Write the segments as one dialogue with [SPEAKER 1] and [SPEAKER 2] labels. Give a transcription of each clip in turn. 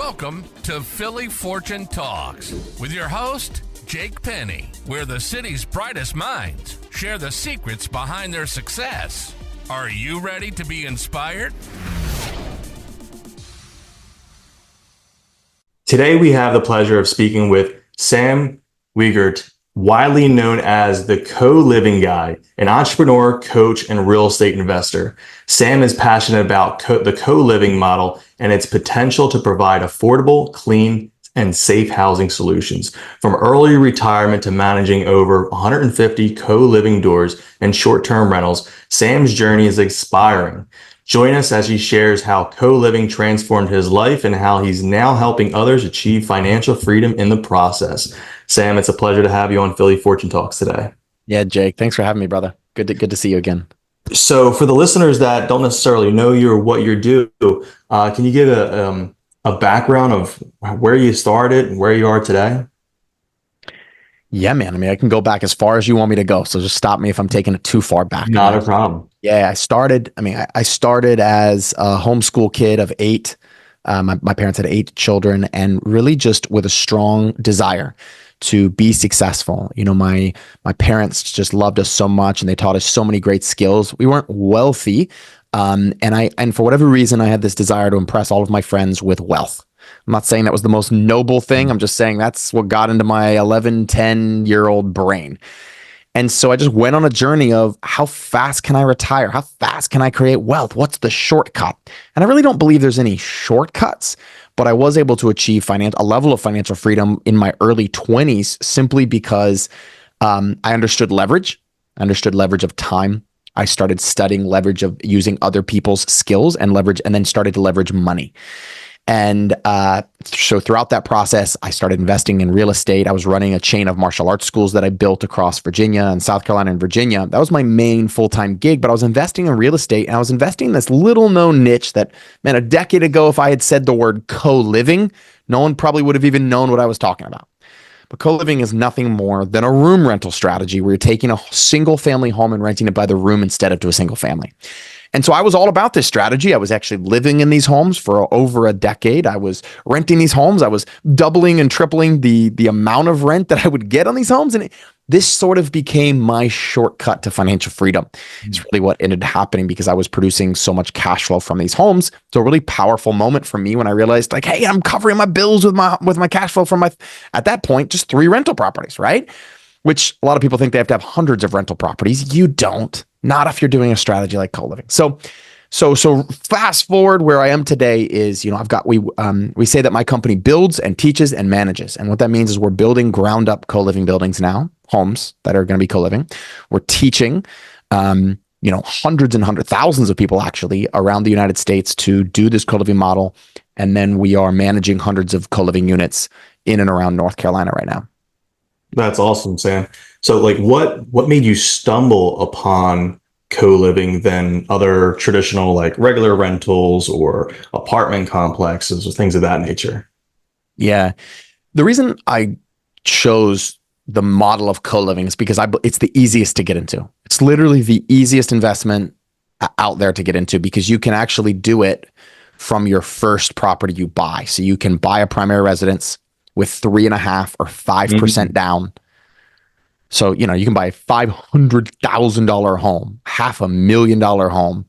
[SPEAKER 1] Welcome to Philly Fortune Talks with your host, Jake Penny, where the city's brightest minds share the secrets behind their success. Are you ready to be inspired?
[SPEAKER 2] Today, we have the pleasure of speaking with Sam Wegert, widely known as the CoLiving Guy, an entrepreneur, coach, and real estate investor. Sam is passionate about the co-living model and its potential to provide affordable, clean, and safe housing solutions. From early retirement to managing over 150 co-living doors and short-term rentals, Sam's journey is inspiring. Join us as he shares how co-living transformed his life and how he's now helping others achieve financial freedom in the process. Sam, it's a pleasure to have you on Philly Fortune Talks today.
[SPEAKER 3] Yeah, Jake, thanks for having me, brother. Good to see you again.
[SPEAKER 2] So for the listeners that don't necessarily know you or what you do, can you give a background of where you started and where you are today?
[SPEAKER 3] Yeah, man. I mean, I can go back as far as you want me to go. So just stop me if I'm taking it too far back.
[SPEAKER 2] Not a problem.
[SPEAKER 3] Yeah, I started as a homeschool kid of 8. My parents had 8 children, and really just with a strong desire to be successful. You know, my parents just loved us so much, and they taught us so many great skills. We weren't wealthy, and for whatever reason, I had this desire to impress all of my friends with wealth. I'm not saying that was the most noble thing. I'm just saying that's what got into my 11, 10-year-old brain. And so I just went on a journey of how fast can I retire? How fast can I create wealth? What's the shortcut? And I really don't believe there's any shortcuts, but I was able to achieve a level of financial freedom in my early 20s simply because I understood leverage. I understood leverage of time. I started studying leverage of using other people's skills and leverage, and then started to leverage money. And so throughout that process, I started investing in real estate. I was running a chain of martial arts schools that I built across Virginia and South Carolina and Virginia. That was my main full-time gig, but I was investing in real estate, and I was investing in this little known niche that, man, a decade ago, if I had said the word co-living, no one probably would have even known what I was talking about. But co-living is nothing more than a room rental strategy where you're taking a single family home and renting it by the room instead of to a single family. And so I was all about this strategy. I was actually living in these homes for over a decade. I was renting these homes. I was doubling and tripling the amount of rent that I would get on these homes. And this sort of became my shortcut to financial freedom. It's really what ended up happening because I was producing so much cash flow from these homes. So a really powerful moment for me when I realized, like, hey, I'm covering my bills with my cash flow from at that point, just 3 rental properties, right? Which a lot of people think they have to have hundreds of rental properties. You don't. Not if you're doing a strategy like co-living. So fast forward where I am today is, you know, we say that my company builds and teaches and manages. And what that means is we're building ground up co-living buildings now, homes that are going to be co-living. We're teaching, hundreds and thousands of people actually around the United States to do this co-living model. And then we are managing hundreds of co-living units in and around North Carolina right now.
[SPEAKER 2] That's awesome, Sam. So like what made you stumble upon co-living than other traditional like regular rentals or apartment complexes or things of that nature?
[SPEAKER 3] Yeah. The reason I chose the model of co-living is because it's the easiest to get into. It's literally the easiest investment out there to get into because you can actually do it from your first property you buy. So you can buy a primary residence with 3.5% or 5% down. So, you know, you can buy a $500,000 home, $500,000 home,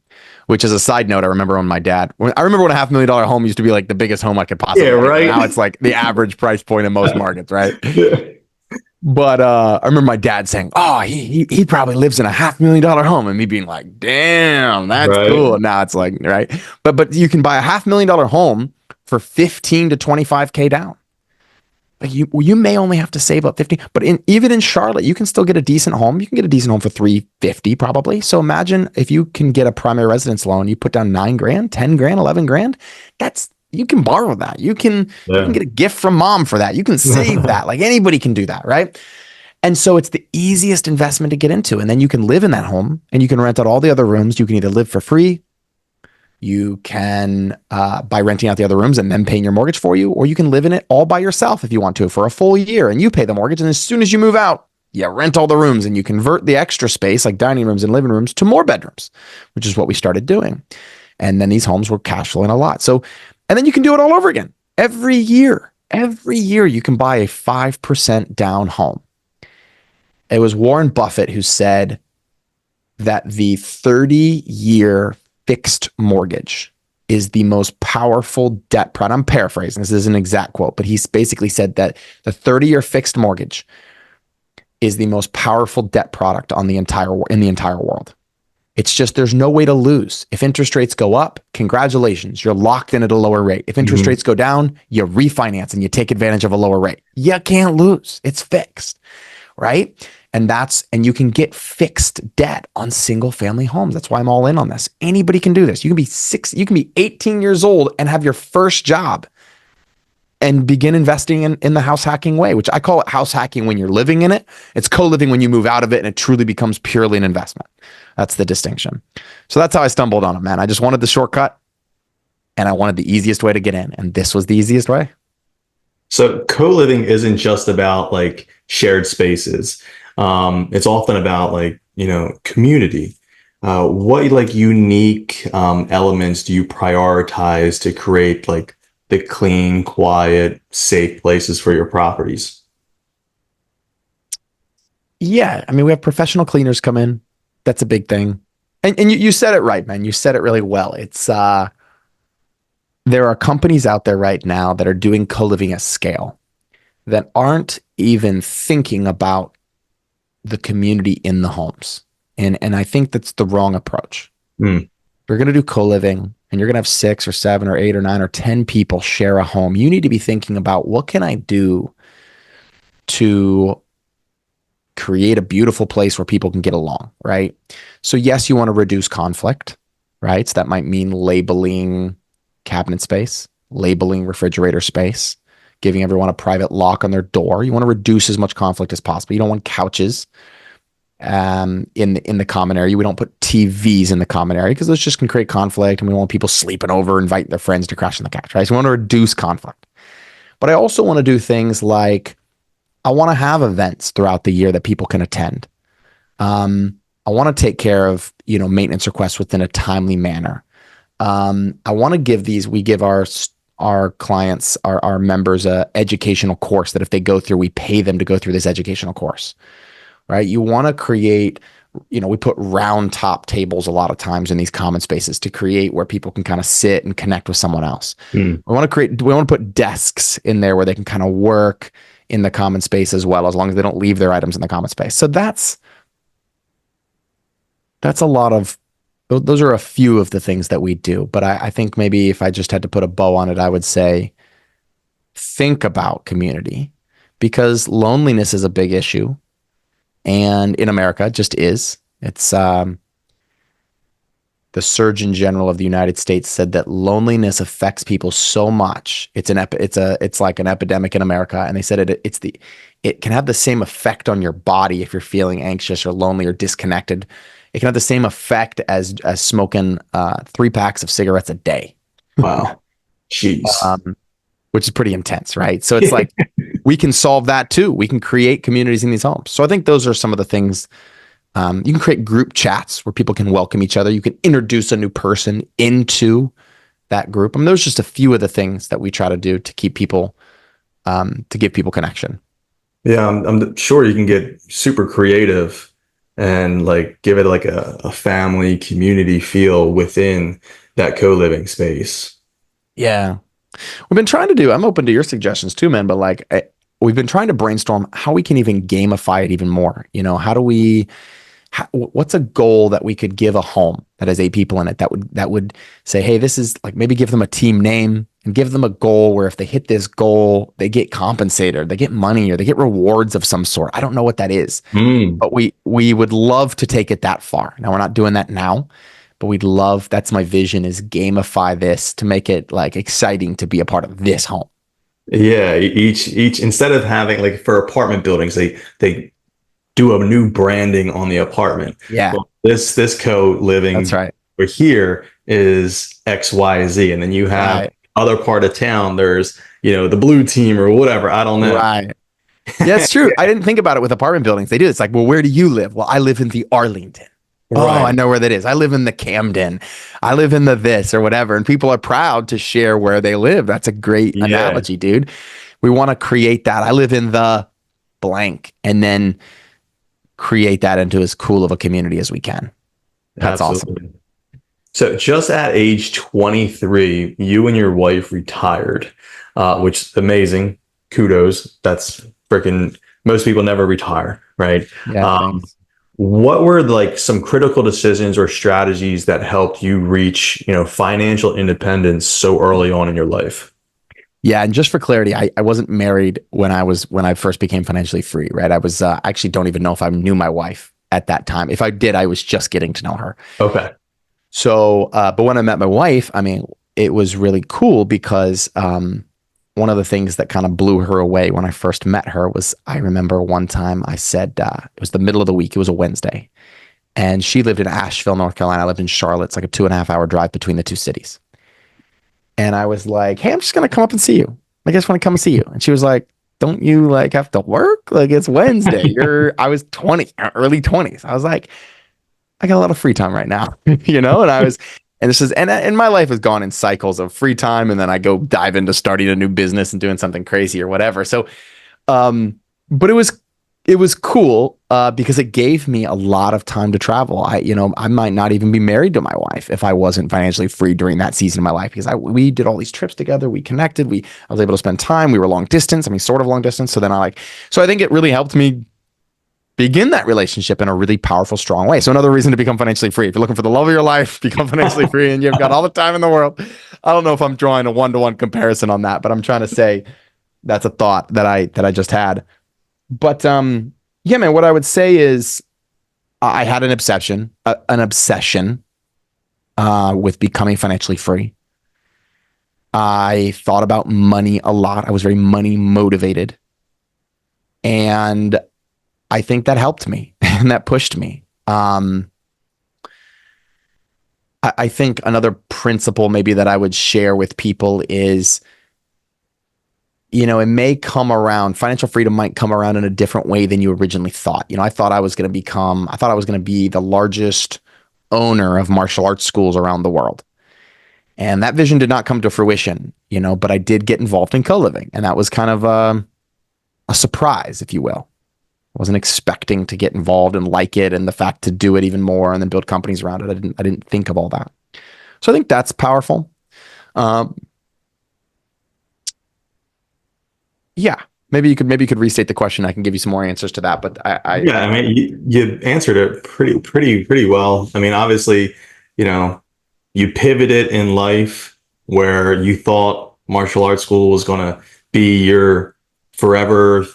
[SPEAKER 3] which is a side note. I remember when when a $500,000 home used to be like the biggest home I could possibly
[SPEAKER 2] get. Right.
[SPEAKER 3] Now it's like the average price point in most markets, right? But I remember my dad saying, "Oh, he probably lives in a $500,000 home," and me being like, "Damn, that's cool." Now it's like, right, but you can buy a $500,000 home for 15 to 25K down. Like you may only have to save up 50, but even in Charlotte, you can still get a decent home. You can get a decent home for $350 probably. So imagine if you can get a primary residence loan, you put down $9,000, $10,000, $11,000. You can borrow that. You can get a gift from mom for that. You can save that. Like anybody can do that, right? And so it's the easiest investment to get into. And then you can live in that home and you can rent out all the other rooms. You can either live for free. You can by renting out the other rooms and then paying your mortgage for you, or you can live in it all by yourself if you want to for a full year and you pay the mortgage. And as soon as you move out, you rent all the rooms and you convert the extra space like dining rooms and living rooms to more bedrooms, which is what we started doing. And then these homes were cash flowing a lot. So, and then you can do it all over again. Every year you can buy a 5% down home. It was Warren Buffett who said that the 30-year fixed mortgage is the most powerful debt product. I'm paraphrasing. This is an exact quote, but he's basically said that the 30-year fixed mortgage is the most powerful debt product in the entire world. It's just there's no way to lose. If interest rates go up, congratulations, you're locked in at a lower rate. If interest rates go down, you refinance and you take advantage of a lower rate. You can't lose. It's fixed, right? And you can get fixed debt on single family homes. That's why I'm all in on this. Anybody can do this. You can be 18 years old and have your first job and begin investing in the house hacking way, which I call it house hacking when you're living in it. It's co-living when you move out of it and it truly becomes purely an investment. That's the distinction. So that's how I stumbled on it, man. I just wanted the shortcut and I wanted the easiest way to get in. And this was the easiest way.
[SPEAKER 2] So co-living isn't just about like shared spaces. It's often about like, community. What like unique elements do you prioritize to create like the clean, quiet, safe places for your properties?
[SPEAKER 3] Yeah. I mean, we have professional cleaners come in. That's a big thing. And you said it right, man. You said it really well. It's, there are companies out there right now that are doing co-living at scale that aren't even thinking about the community in the homes. And I think that's the wrong approach. If you're going to do co-living and you're going to have 6 or 7 or 8 or 9 or 10 people share a home, you need to be thinking about what can I do to create a beautiful place where people can get along, right? So yes, you want to reduce conflict, right? So that might mean labeling cabinet space, labeling refrigerator space, giving everyone a private lock on their door. You want to reduce as much conflict as possible. You don't want couches in the common area. We don't put TVs in the common area because those just can create conflict, and we don't want people sleeping over, invite their friends to crash on the couch, right? So we want to reduce conflict. But I also want to do things like I want to have events throughout the year that people can attend. I want to take care of, maintenance requests within a timely manner. I want to we give our clients, our members, a educational course that if they go through, we pay them to go through this educational course, right? You want to create, we put round top tables a lot of times in these common spaces to create where people can kind of sit and connect with someone else. We want to put desks in there where they can kind of work in the common space as well, as long as they don't leave their items in the common space. So that's a lot of, those are a few of the things that we do. But I think maybe if I just had to put a bow on it, I would say, think about community, because loneliness is a big issue. And in America, it just is. It's, the Surgeon General of the United States said that loneliness affects people so much. It's like an epidemic in America. And they said it can have the same effect on your body if you're feeling anxious or lonely or disconnected. It can have the same effect as smoking 3 packs of cigarettes a day.
[SPEAKER 2] Wow. Jeez.
[SPEAKER 3] Which is pretty intense, right? So it's like we can solve that too. We can create communities in these homes. So I think those are some of the things. You can create group chats where people can welcome each other. You can introduce a new person into that group. I mean, those are just a few of the things that we try to do to keep people, to give people connection.
[SPEAKER 2] Yeah, I'm sure you can get super creative and like give it like a family community feel within that co-living space.
[SPEAKER 3] Yeah. We've been trying to do, I'm open to your suggestions too, man, but like we've been trying to brainstorm how we can even gamify it even more. What's a goal that we could give a home that has 8 people in it that would say, hey, this is like, maybe give them a team name and give them a goal where if they hit this goal, they get compensated, they get money, or they get rewards of some sort. I don't know what that is, but we would love to take it that far. Now, we're not doing that now, but that's my vision, is gamify this to make it like exciting to be a part of this home.
[SPEAKER 2] Yeah, each instead of having like for apartment buildings, they do a new branding on the apartment.
[SPEAKER 3] Yeah.
[SPEAKER 2] Well, this co-living,
[SPEAKER 3] that's right,
[SPEAKER 2] over here is XYZ, and then you have other part of town, there's the blue team or whatever. I don't know.
[SPEAKER 3] Right. Yeah, it's true. I didn't think about it with apartment buildings. They do. It's like, well, where do you live? Well, I live in the Arlington. Oh, I
[SPEAKER 2] Right.
[SPEAKER 3] know where that is. I live in the Camden. I live in the this or whatever. And people are proud to share where they live. That's a great
[SPEAKER 2] Yeah,
[SPEAKER 3] analogy, dude. We want to create that. I live in the blank and then create that into as cool of a community as we can. That's awesome.
[SPEAKER 2] absolutely. So just at age 23, you and your wife retired, which is amazing. Kudos. That's freaking, most people never retire, right?
[SPEAKER 3] Yeah,
[SPEAKER 2] Um,
[SPEAKER 3] thanks.
[SPEAKER 2] what were like some critical decisions or strategies that helped you reach, financial independence so early on in your life?
[SPEAKER 3] Yeah, and just for clarity, I wasn't married when I first became financially free, right? I was actually don't even know if I knew my wife at that time. If I did, I was just getting to know her.
[SPEAKER 2] Okay.
[SPEAKER 3] So, but when I met my wife, I mean, it was really cool because one of the things that kind of blew her away when I first met her was I remember one time I said, it was the middle of the week, it was a Wednesday, and she lived in Asheville, North Carolina. I lived in Charlotte. It's like a 2.5 hour drive between the two cities. And I was like, hey, I'm just going to come up and see you. I just want to come and see you. And she was like, don't you like have to work? Like it's Wednesday. I was 20, early 20s. I was like, I got a lot of free time right now, and and this is, and my life has gone in cycles of free time. And then I go dive into starting a new business and doing something crazy or whatever. So, but it was cool, because it gave me a lot of time to travel. I might not even be married to my wife if I wasn't financially free during that season of my life, because we did all these trips together. We connected, I was able to spend time. We were long distance. I mean, sort of long distance. So I think it really helped me begin that relationship in a really powerful, strong way. So another reason to become financially free. If you're looking for the love of your life, become financially free and you've got all the time in the world. I don't know if I'm drawing a one-to-one comparison on that, but I'm trying to say that's a thought that I just had. But yeah, man, what I would say is I had an obsession with becoming financially free. I thought about money a lot. I was very money motivated. And I think that helped me and that pushed me. I think another principle maybe that I would share with people is, it may come around, financial freedom might come around in a different way than you originally thought. I thought I was going to be the largest owner of martial arts schools around the world. And that vision did not come to fruition, but I did get involved in co-living. And that was kind of a surprise, if you will. I wasn't expecting to get involved and like it, and the fact to do it even more and then build companies around it. I didn't think of all that. So I think that's powerful. Yeah, maybe you could restate the question. I can give you some more answers to that, but
[SPEAKER 2] Yeah, I mean, you answered it pretty well. I mean, obviously, you pivoted in life where you thought martial arts school was going to be your forever,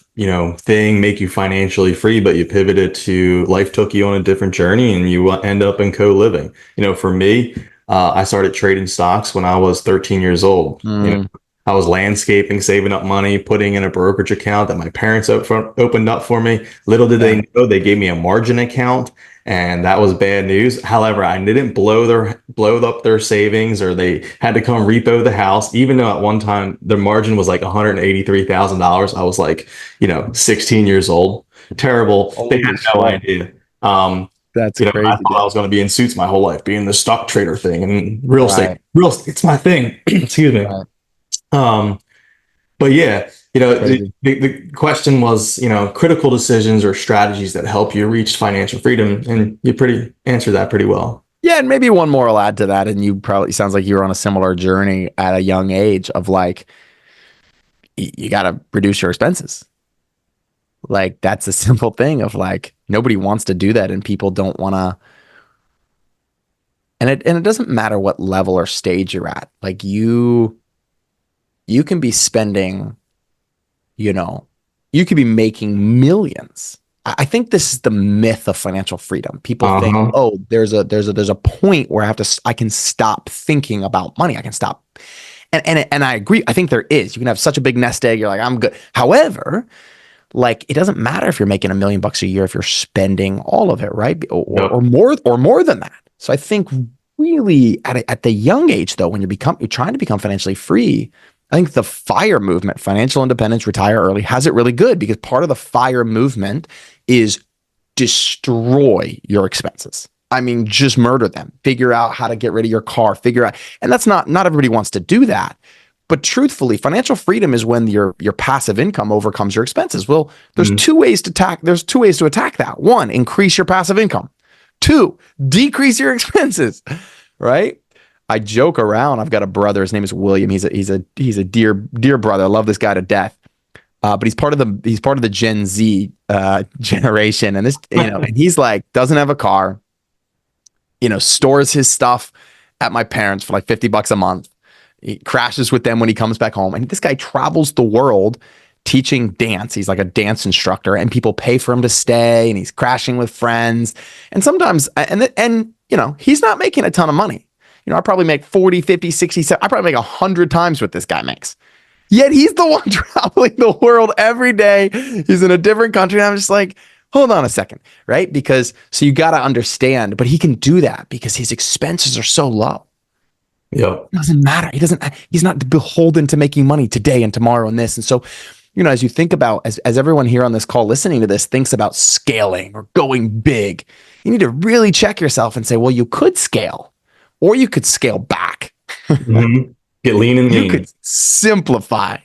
[SPEAKER 2] thing, make you financially free, but you pivoted to life took you on a different journey and you end up in co-living. For me, I started trading stocks when I was 13 years old. I was landscaping, saving up money, putting in a brokerage account that my parents opened up for me. Little did they know, they gave me a margin account, and that was bad news. However, I didn't blow up their savings, or they had to come repo the house. Even though at one time the margin was like $183,000, I was like, 16 years old. Terrible. They had no idea.
[SPEAKER 3] That's
[SPEAKER 2] I
[SPEAKER 3] crazy.
[SPEAKER 2] thought I was going to be in suits my whole life, being the stock trader thing and
[SPEAKER 3] Right.
[SPEAKER 2] real estate's my thing. Excuse me.
[SPEAKER 3] Right.
[SPEAKER 2] Um, but yeah,
[SPEAKER 3] Crazy.
[SPEAKER 2] the question was, critical decisions or strategies that help you reach financial freedom, and you answered that pretty well.
[SPEAKER 3] Yeah, and maybe one more I'll add to that. And you probably sounds like you were on a similar journey at a young age of like, you got to reduce your expenses. Like that's a simple thing of like, nobody wants to do that. And people don't want to, and it doesn't matter what level or stage you're at. Like you can be spending, you could be making millions. I think this is the myth of financial freedom. People think, oh, there's a point where I can stop thinking about money. I can stop. And I agree. I think there is. You can have such a big nest egg. You're like, I'm good. However, like it doesn't matter if you're making $1 million a year if you're spending all of it, right? Or more than that. So I think really at the young age though, when you're trying to become financially free, I think the FIRE movement, financial independence, retire early, has it really good because part of the FIRE movement is destroy your expenses. I mean, just murder them. Figure out how to get rid of your car. And that's not everybody wants to do that. But truthfully, financial freedom is when your passive income overcomes your expenses. Well, there's two ways to attack that. One, increase your passive income. Two, decrease your expenses. Right? I joke around. I've got a brother. His name is William. He's a dear brother. I love this guy to death. But he's part of the Gen Z generation, and this, and he's like, doesn't have a car. Stores his stuff at my parents for like $50 a month. He crashes with them when he comes back home. And this guy travels the world teaching dance. He's like a dance instructor, and people pay for him to stay, and he's crashing with friends. And sometimes, he's not making a ton of money. I probably make 40, 50, 60, 70, I probably make 100 times what this guy makes. Yet he's the one traveling the world every day. He's in a different country. And I'm just like, hold on a second, right? So you got to understand, but he can do that because his expenses are so low.
[SPEAKER 2] Yeah.
[SPEAKER 3] It doesn't matter. He's not beholden to making money today and tomorrow and this. And so, as you think about, as everyone here on this call listening to this thinks about scaling or going big, you need to really check yourself and say, well, you could scale or you could scale back.
[SPEAKER 2] Mm-hmm. Get lean and mean.
[SPEAKER 3] You could simplify.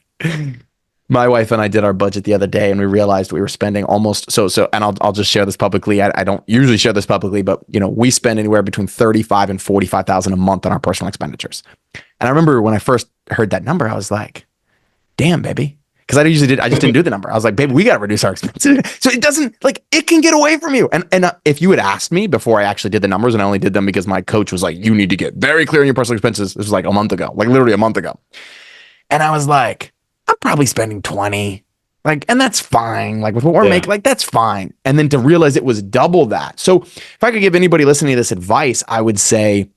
[SPEAKER 3] My wife and I did our budget the other day, and we realized we were spending almost and I'll just share this publicly. I don't usually share this publicly, but we spend anywhere between $35,000 and $45,000 a month on our personal expenditures. And I remember when I first heard that number, I was like, damn, baby. Because I just didn't do the number. I was like, baby, we got to reduce our expenses. So it doesn't, it can get away from you. And if you had asked me before I actually did the numbers, and I only did them because my coach was like, you need to get very clear on your personal expenses. This was like a month ago, like literally a month ago. And I was like, I'm probably spending 20, and that's fine. Like with what we're making, that's fine. And then to realize it was double that. So if I could give anybody listening to this advice, I would say,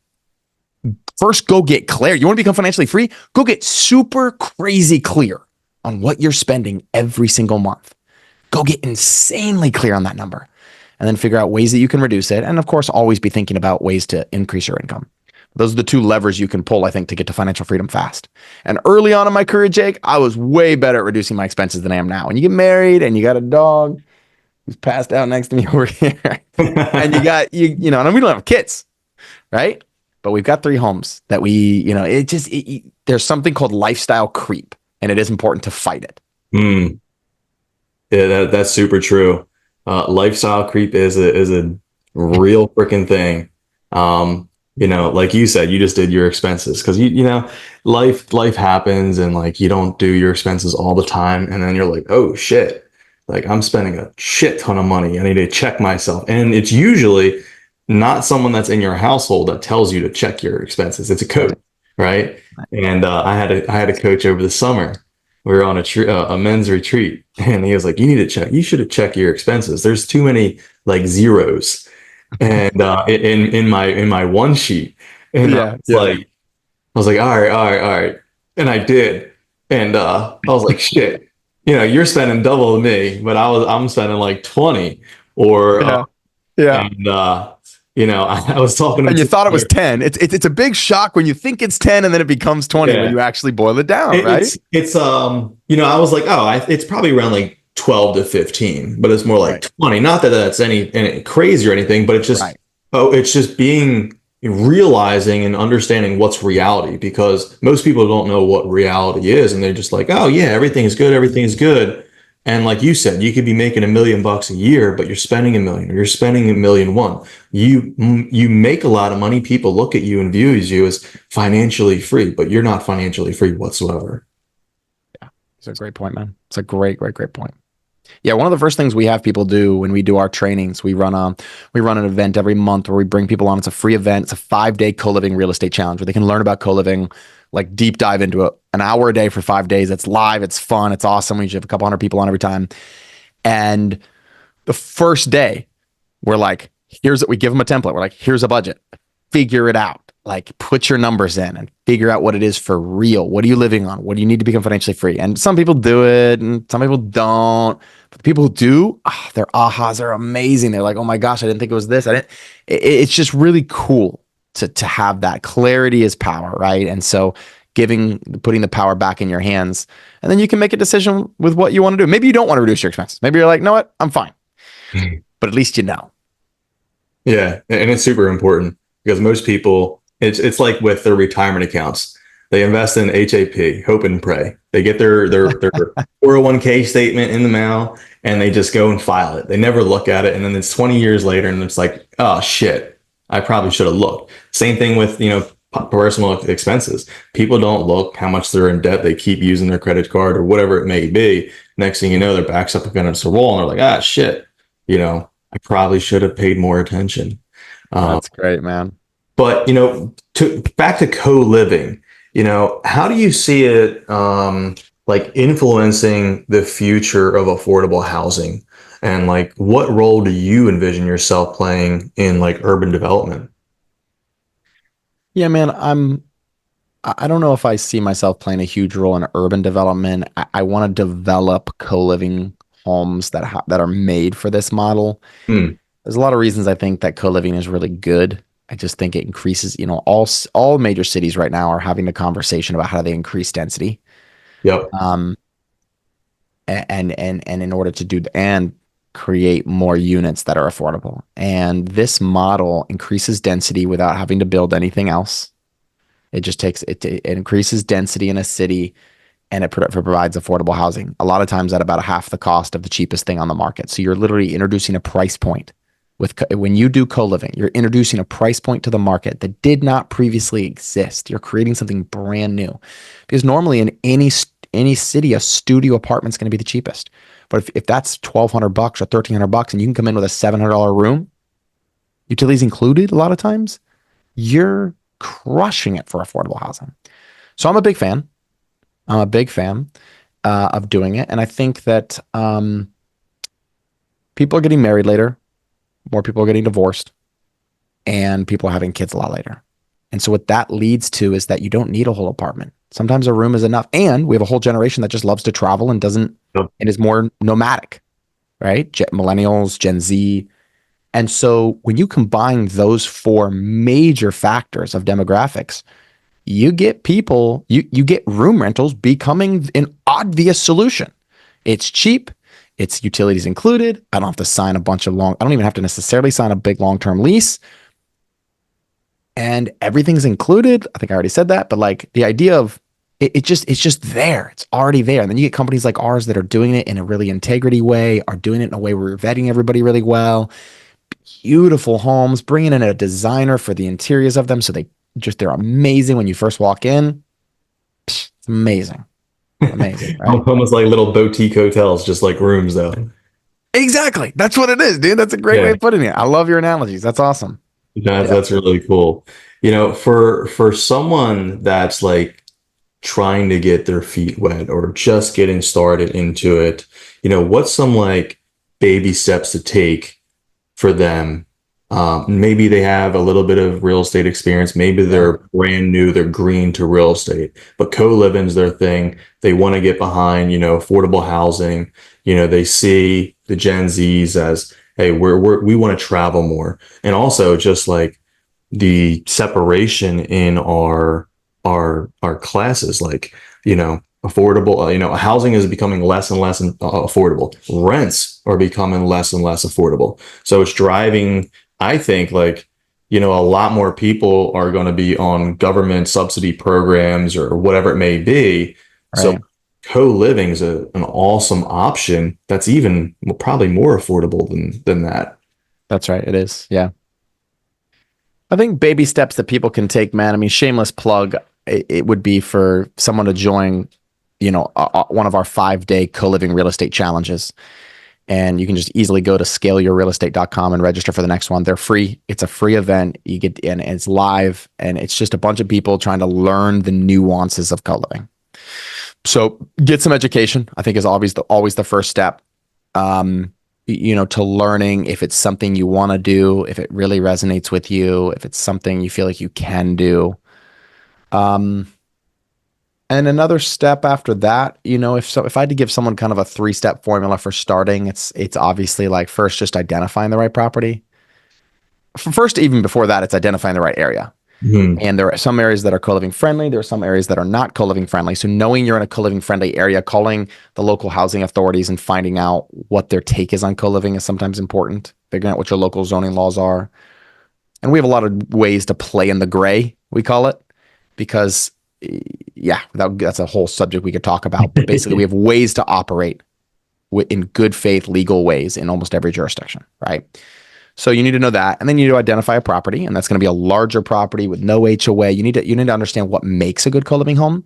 [SPEAKER 3] first, go get clear. You want to become financially free? Go get super crazy clear on what you're spending every single month. Go get insanely clear on that number, and then figure out ways that you can reduce it. And of course, always be thinking about ways to increase your income. Those are the two levers you can pull, I think, to get to financial freedom fast. And early on in my career, Jake, I was way better at reducing my expenses than I am now. When you get married and you got a dog who's passed out next to me over here, and you got, and we don't have kids, right? But we've got 3 homes that there's something called lifestyle creep, and it is important to fight it.
[SPEAKER 2] Yeah, that's super true. Lifestyle creep is a real freaking thing. Like you said, you just did your expenses because life happens, and you don't do your expenses all the time, and then you're like, oh shit, I'm spending a shit ton of money. I need to check myself. And it's usually not someone that's in your household that tells you to check your expenses. It's a coach, right? And I had a coach over the summer. We were on a men's retreat, and he was like, you should check your expenses. There's too many zeros. And in my one sheet, and I was like, all right, and I did, and I was like, shit, you're spending double than me, but I'm spending 20, or I was talking to
[SPEAKER 3] and you thought it was 10. It's a big shock when you think it's 10 and then it becomes 20 when you actually boil it down, right?
[SPEAKER 2] It's I was like, it's probably around 12 to 15, but it's more like 20. Not that that's any crazy or anything, but it's just it's just realizing and understanding what's reality, because most people don't know what reality is, and they're just like, oh yeah, everything's good. And like you said, you could be making $1 million a year, but you're spending $1 million, or you're spending $1.1 million. You make a lot of money. People look at you and view you as financially free, but you're not financially free whatsoever.
[SPEAKER 3] Yeah, it's a great point, man. It's a great point. Yeah, one of the first things we have people do when we do our trainings, we run an event every month where we bring people on. It's a free event. It's a 5-day CoLiving real estate challenge where they can learn about CoLiving, deep dive into it, an hour a day for 5 days. It's live. It's fun. It's awesome. We usually have a couple hundred people on every time. And the first day, we're like, we give them a template. We're like, here's a budget. Figure it out. Put your numbers in and figure out what it is for real. What are you living on? What do you need to become financially free? And some people do it and some people don't. But the people who do, their ahas are amazing. They're like, oh my gosh, I didn't think it was this. It's just really cool to have that. Clarity is power, right? And so putting the power back in your hands, and then you can make a decision with what you want to do. Maybe you don't want to reduce your expenses. Maybe you're like, know what? I'm fine. But at least you know.
[SPEAKER 2] Yeah, and it's super important because most people, it's like with their retirement accounts. They invest in HAP, hope and pray. They get their 401k statement in the mail and they just go and file it. They never look at it, and then it's 20 years later and it's like, oh shit, I probably should have looked. Same thing with, personal expenses. People don't look how much they're in debt. They keep using their credit card or whatever it may be. Next thing you know, their back's up against the wall and they're like, ah shit, I probably should have paid more attention.
[SPEAKER 3] That's great, man.
[SPEAKER 2] But back to co-living, how do you see it like influencing the future of affordable housing? And like what role do you envision yourself playing in like urban development?
[SPEAKER 3] Yeah, man, I don't know if I see myself playing a huge role in urban development. I want to develop co-living homes that are made for this model.
[SPEAKER 2] Hmm.
[SPEAKER 3] There's a lot of reasons I think that co-living is really good. I just think it increases, all major cities right now are having the conversation about how they increase density.
[SPEAKER 2] Yep.
[SPEAKER 3] Um, and in order to and create more units that are affordable. And this model increases density without having to build anything else. It just it increases density in a city, and it provides affordable housing. A lot of times at about half the cost of the cheapest thing on the market. So you're literally introducing a price point when you do co-living, you're introducing a price point to the market that did not previously exist. You're creating something brand new, because normally in any city, a studio apartment is going to be the cheapest. But if that's $1,200 or $1,300 and you can come in with a $700 room, utilities included, a lot of times, you're crushing it for affordable housing. So I'm a big fan. I'm a big fan of doing it. And I think that people are getting married later. More people are getting divorced, and people are having kids a lot later. And so what that leads to is that you don't need a whole apartment. Sometimes a room is enough. And we have a whole generation that just loves to travel and and is more nomadic, right? Millennials, Gen Z. And so when you combine those four major factors of demographics, you get you get room rentals becoming an obvious solution. It's cheap. It's utilities included. I don't have to sign I don't even have to necessarily sign a big long-term lease. And everything's included. I think I already said that, but like the idea of it's just there. It's already there. And then you get companies like ours that are doing it in a really integrity way, are doing it in a way where we're vetting everybody really well. Beautiful homes, bringing in a designer for the interiors of them. So they're amazing when you first walk in. It's amazing. Amazing, right?
[SPEAKER 2] Almost like little boutique hotels, just like rooms though.
[SPEAKER 3] Exactly. That's what it is, dude. That's a great way of putting it. I love your analogies. That's awesome.
[SPEAKER 2] That's really cool. For someone that's like trying to get their feet wet or just getting started into it, what's some like baby steps to take for them? Maybe they have a little bit of real estate experience. Maybe they're brand new, they're green to real estate, but co-living's their thing. They want to get behind, affordable housing. They see the Gen Zs as, hey, we want to travel more. And also just like the separation in our classes, like, affordable, housing is becoming less and less affordable. Rents are becoming less and less affordable. So it's driving, I think, like, a lot more people are going to be on government subsidy programs or whatever it may be. Right. So co-living is an awesome option that's even probably more affordable than that.
[SPEAKER 3] That's right. It is. Yeah. I think baby steps that people can take, man. I mean, shameless plug, it would be for someone to join, one of our 5-day co-living real estate challenges. And you can just easily go to scaleyourrealestate.com and register for the next one. They're free. It's a free event. And it's live, and it's just a bunch of people trying to learn the nuances of co-living. So get some education, I think, is always the first step. To learning if it's something you want to do, if it really resonates with you, if it's something you feel like you can do. And another step after that, if I had to give someone kind of a 3-step formula for starting, it's obviously like first just identifying the right property. First, even before that, it's identifying the right area. Mm-hmm. And there are some areas that are co-living friendly. There are some areas that are not co-living friendly. So knowing you're in a co-living friendly area, calling the local housing authorities and finding out what their take is on co-living is sometimes important. Figuring out what your local zoning laws are. And we have a lot of ways to play in the gray, we call it, because yeah, that's a whole subject we could talk about. But basically, we have ways to operate in good faith, legal ways in almost every jurisdiction, right? So you need to know that, and then you need to identify a property, and that's going to be a larger property with no HOA. You need to understand what makes a good co-living home,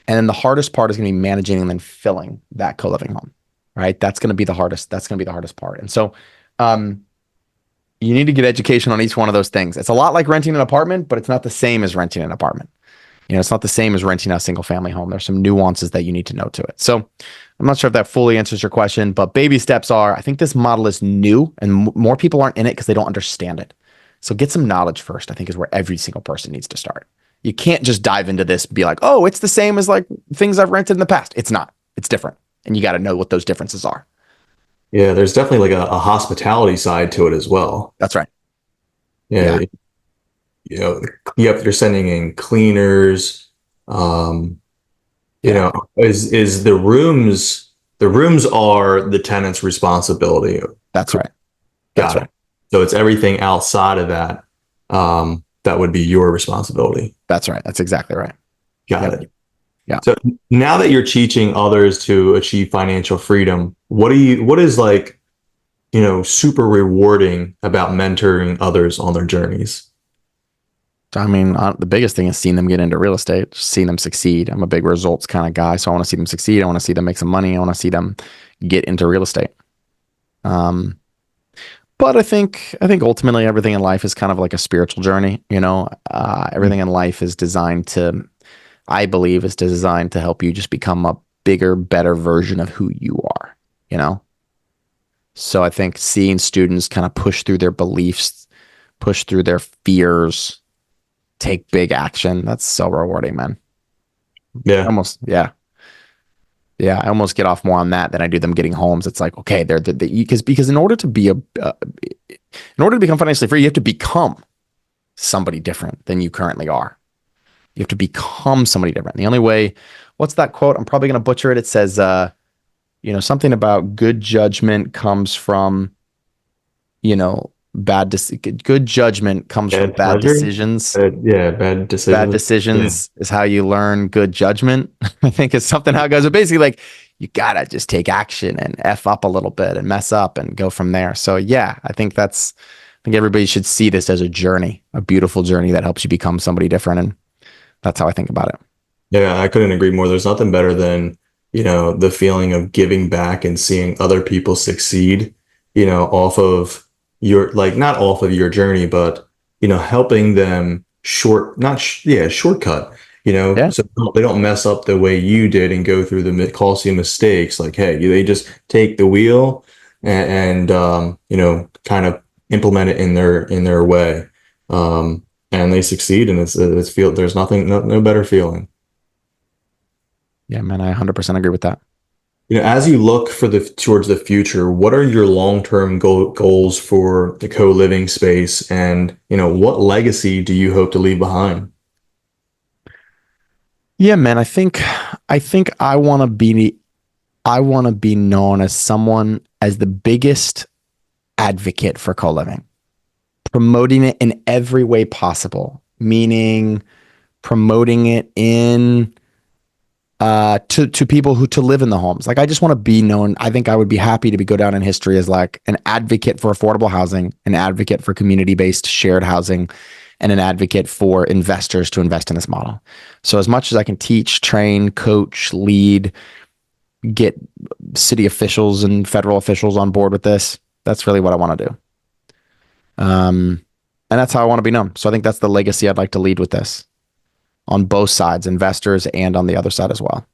[SPEAKER 3] and then the hardest part is going to be managing and then filling that co-living home, right? That's going to be the hardest. That's going to be the hardest part. And so, you need to get education on each one of those things. It's a lot like renting an apartment, but it's not the same as renting an apartment. It's not the same as renting a single family home. There's some nuances that you need to know to it. So I'm not sure if that fully answers your question, but baby steps are, I think this model is new and more people aren't in it because they don't understand it. So get some knowledge first, I think, is where every single person needs to start. You can't just dive into this and be like, oh, it's the same as like things I've rented in the past. It's not. It's different. And you got to know what those differences are.
[SPEAKER 2] Yeah, there's definitely like a hospitality side to it as well.
[SPEAKER 3] That's right.
[SPEAKER 2] Yeah. You're sending in cleaners. Is the rooms are the tenant's responsibility.
[SPEAKER 3] That's right.
[SPEAKER 2] Got it. So it's everything outside of that, that would be your responsibility.
[SPEAKER 3] That's right. That's exactly right.
[SPEAKER 2] Got it.
[SPEAKER 3] Yeah.
[SPEAKER 2] So now that you're teaching others to achieve financial freedom, what is like, super rewarding about mentoring others on their journeys?
[SPEAKER 3] I mean, the biggest thing is seeing them get into real estate, just seeing them succeed. I'm a big results kind of guy, so I want to see them succeed. I want to see them make some money. I want to see them get into real estate. But I think ultimately everything in life is kind of like a spiritual journey. Everything in life is designed to, I believe, is designed to help you just become a bigger, better version of who you are. So I think seeing students kind of push through their beliefs, push through their fears, take big action. That's so rewarding, man.
[SPEAKER 2] Yeah.
[SPEAKER 3] I almost get off more on that than I do them getting homes. It's like, okay, because in order to become financially free, you have to become somebody different than you currently are. You have to become somebody different. The only way, what's that quote? I'm probably going to butcher it. It says, something about good judgment comes from, good judgment comes from bad decisions.
[SPEAKER 2] Bad decisions.
[SPEAKER 3] Bad decisions is how you learn good judgment. I think it's something how it goes. But basically, like, you gotta just take action and F up a little bit and mess up and go from there. So yeah, I think everybody should see this as a journey, a beautiful journey that helps you become somebody different. And that's how I think about it.
[SPEAKER 2] Yeah, I couldn't agree more. There's nothing better than, the feeling of giving back and seeing other people succeed, off of not off of your journey, but, helping them shortcut, so they don't mess up the way you did and go through the costly mistakes. Like, hey, they just take the wheel and kind of implement it in their way. And they succeed, and there's no better feeling.
[SPEAKER 3] Yeah, man, I 100% agree with that.
[SPEAKER 2] As you look towards the future, what are your long-term goals for the co-living space, and what legacy do you hope to leave behind?
[SPEAKER 3] Yeah, man, I think I want to be known as the biggest advocate for co-living, promoting it in every way possible, meaning promoting it to people to live in the homes. Like, I just want to be known. I think I would be happy to go down in history as like an advocate for affordable housing, an advocate for community-based shared housing, and an advocate for investors to invest in this model. So as much as I can teach, train, coach, lead, get city officials and federal officials on board with this, that's really what I want to do. And that's how I want to be known. So I think that's the legacy I'd like to lead with this, on both sides, investors and on the other side as well.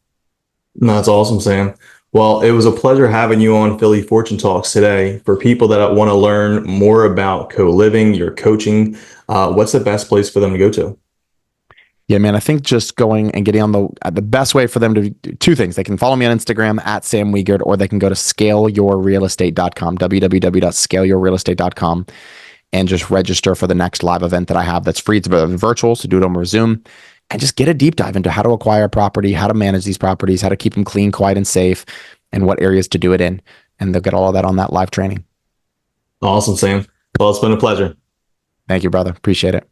[SPEAKER 2] No, that's awesome, Sam. Well, it was a pleasure having you on Philly Fortune Talks today. For people that want to learn more about co-living, your coaching, what's the best place for them to go to?
[SPEAKER 3] Yeah, man, I think just going and getting on the best way for them to do two things. They can follow me on Instagram at Sam Wegert, or they can go to scaleyourrealestate.com, www.scaleyourrealestate.com, and just register for the next live event that I have that's free. It's virtual, so do it over Zoom. And just get a deep dive into how to acquire a property, how to manage these properties, how to keep them clean, quiet, and safe, and what areas to do it in. And they'll get all of that on that live training.
[SPEAKER 2] Awesome, Sam. Well, it's been a pleasure.
[SPEAKER 3] Thank you, brother. Appreciate it.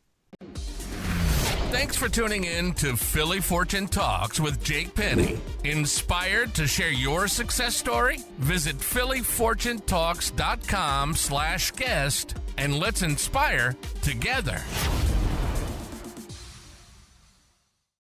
[SPEAKER 1] Thanks for tuning in to Philly Fortune Talks with Jake Penny. Inspired to share your success story? Visit phillyfortunetalks.com/guest and let's inspire together.